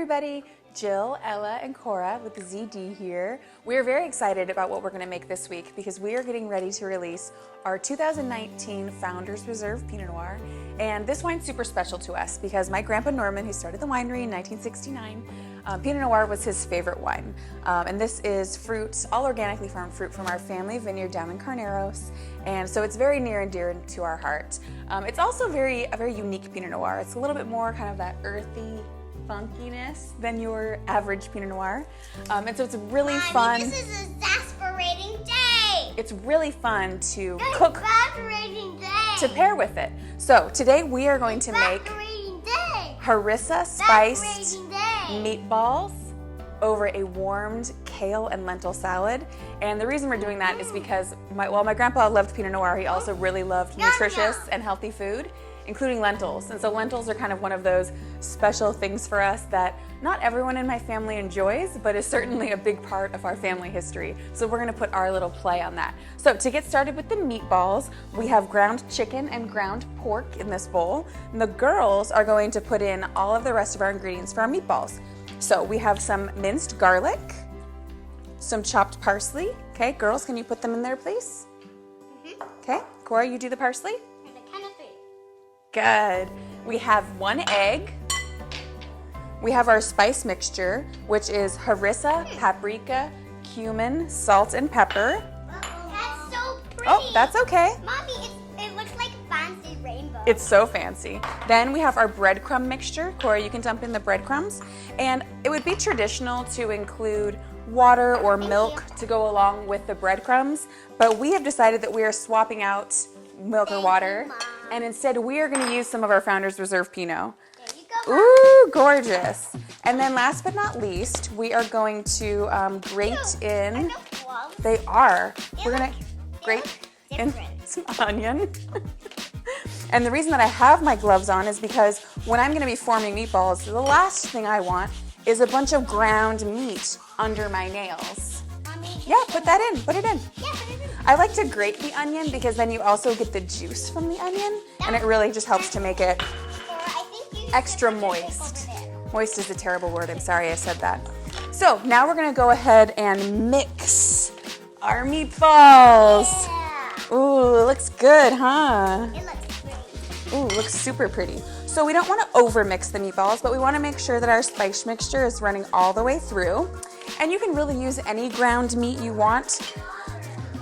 everybody, Jill, Ella, and Cora with the ZD here. We're very excited about what we're going to make this week because we are getting ready to release our 2019 Founders Reserve Pinot Noir. And this wine's super special to us because my grandpa Norman, who started the winery in 1969, Pinot Noir was his favorite wine. And this is fruit, all organically farmed fruit from our family vineyard down in Carneros. And so it's very near and dear to our heart. It's also a very unique Pinot Noir. It's a little bit more kind of that earthy funkiness than your average Pinot Noir. And so it's really fun. This is an exasperating day. It's really fun to cook Day. to pair with it. So today we are going to make Harissa Spiced Meatballs over a warmed kale and lentil salad. And the reason we're doing that is because my grandpa loved Pinot Noir, he also really loved nutritious and healthy food, including lentils. And so lentils are kind of one of those special things for us that not everyone in my family enjoys, but is certainly a big part of our family history. So we're gonna put our little play on that. So to get started with the meatballs, we have ground chicken and ground pork in this bowl. And the girls are going to put in all of the rest of our ingredients for our meatballs. So we have some minced garlic, some chopped parsley. Okay, girls, can you put them in there, please? Okay, Cora, you do the parsley? Good. We have 1 egg. We have our spice mixture, which is harissa, paprika, cumin, salt, and pepper. That's so pretty. Oh, that's okay. Mommy, it looks like fancy rainbow. It's so fancy. Then we have our breadcrumb mixture. Cora, you can dump in the breadcrumbs. And it would be traditional to include water or milk to go along with the breadcrumbs, but we have decided that we are swapping out milk or water, and instead we are going to use some of our Founders Reserve Pinot. There you go, Ooh, gorgeous. And then last but not least, we are going to grate in, they are, we're going to grate in some onion. And the reason that I have my gloves on is because when I'm going to be forming meatballs, the last thing I want is a bunch of ground meat under my nails. Yeah, put that in, put it in. Yeah, put it in. I like to grate the onion because then you also get the juice from the onion, and it really just helps to make it extra moist. Moist is a terrible word, I'm sorry I said that. So now we're gonna go ahead and mix our meatballs. Yeah. Ooh, it looks good, huh? It looks pretty. Ooh, looks super pretty. So we don't wanna over mix the meatballs, but we wanna make sure that our spice mixture is running all the way through. And you can really use any ground meat you want.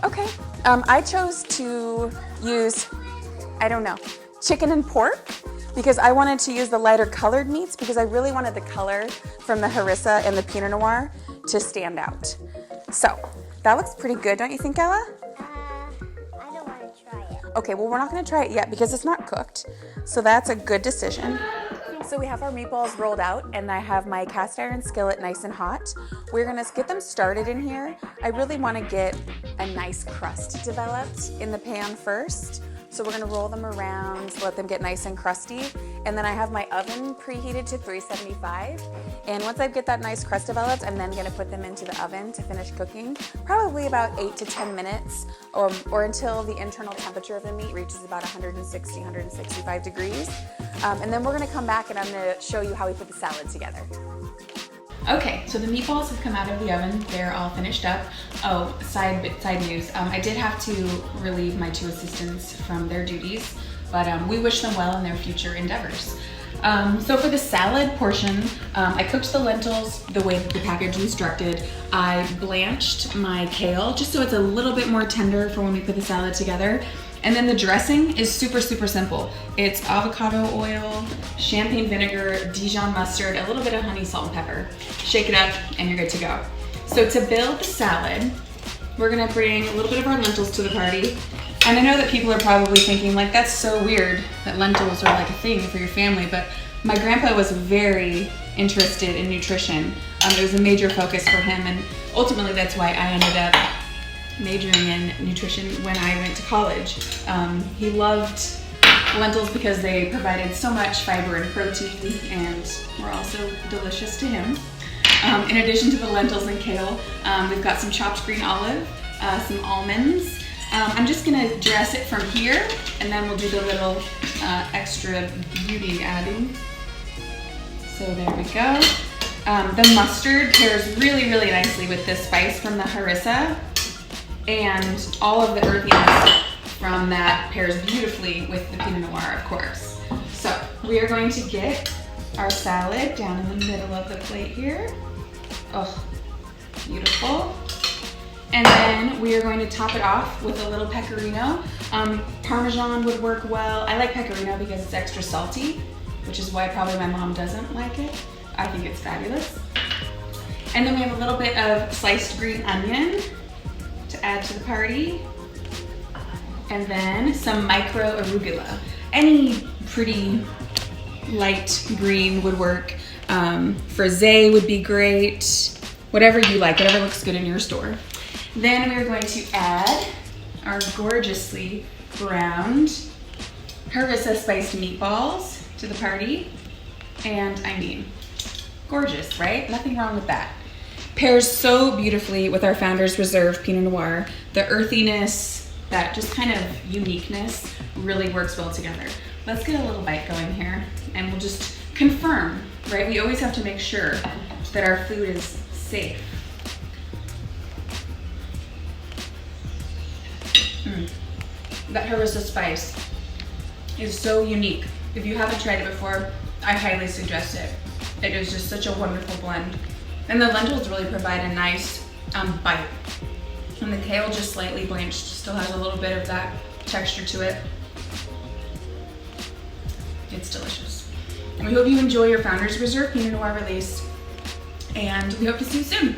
Okay, I chose to use, chicken and pork because I wanted to use the lighter colored meats because I really wanted the color from the Harissa and the Pinot Noir to stand out. So, that looks pretty good, don't you think, Ella? I don't want to try it. Okay, well we're not gonna try it yet because it's not cooked. So that's a good decision. So we have our meatballs rolled out and I have my cast iron skillet nice and hot. We're gonna get them started in here. I really wanna get a nice crust developed in the pan first. So we're gonna roll them around, let them get nice and crusty. And then I have my oven preheated to 375. And once I get that nice crust developed, I'm then gonna put them into the oven to finish cooking, probably about 8 to 10 minutes or until the internal temperature of the meat reaches about 160, 165 degrees. And then we're gonna come back and I'm gonna show you how we put the salad together. Okay, so the meatballs have come out of the oven. They're all finished up. Oh, side news. I did have to relieve my 2 assistants from their duties, but we wish them well in their future endeavors. So for the salad portion, I cooked the lentils the way that the package instructed. I blanched my kale just so it's a little bit more tender for when we put the salad together. And then the dressing is super simple. It's avocado oil, champagne vinegar, Dijon mustard, a little bit of honey, salt, and pepper. Shake it up and you're good to go. So to build the salad, we're gonna bring a little bit of our lentils to the party. And I know that people are probably thinking like, that's so weird that lentils are like a thing for your family, but my grandpa was very interested in nutrition. It was a major focus for him, and ultimately that's why I ended up majoring in nutrition when I went to college. He loved lentils because they provided so much fiber and protein and were also delicious to him. In addition to the lentils and kale, we've got some chopped green olive, some almonds. I'm just gonna dress it from here and then we'll do the little extra beauty adding. So there we go. The mustard pairs really, really nicely with this spice from the harissa, and all of the earthiness from that pairs beautifully with the Pinot Noir, of course. So we are going to get our salad down in the middle of the plate here. Oh, beautiful. And then we are going to top it off with a little pecorino. Parmesan would work well. I like pecorino because it's extra salty, which is why probably my mom doesn't like it. I think it's fabulous. And then we have a little bit of sliced green onion to add to the party. And then some micro arugula. Any pretty light green would work. Frisee would be great. Whatever you like, whatever looks good in your store. Then we're going to add our gorgeously browned Harissa Spiced Meatballs to the party. And I mean, gorgeous, right? Nothing wrong with that. Pairs so beautifully with our Founders Reserve Pinot Noir. The earthiness, that just kind of uniqueness really works well together. Let's get a little bite going here and we'll just confirm, right? We always have to make sure that our food is safe. That harissa spice is so unique. If you haven't tried it before, I highly suggest it. It is just such a wonderful blend. And the lentils really provide a nice bite. And the kale just slightly blanched, still has a little bit of that texture to it. It's delicious. And we hope you enjoy your Founders Reserve Pinot Noir release. And we hope to see you soon.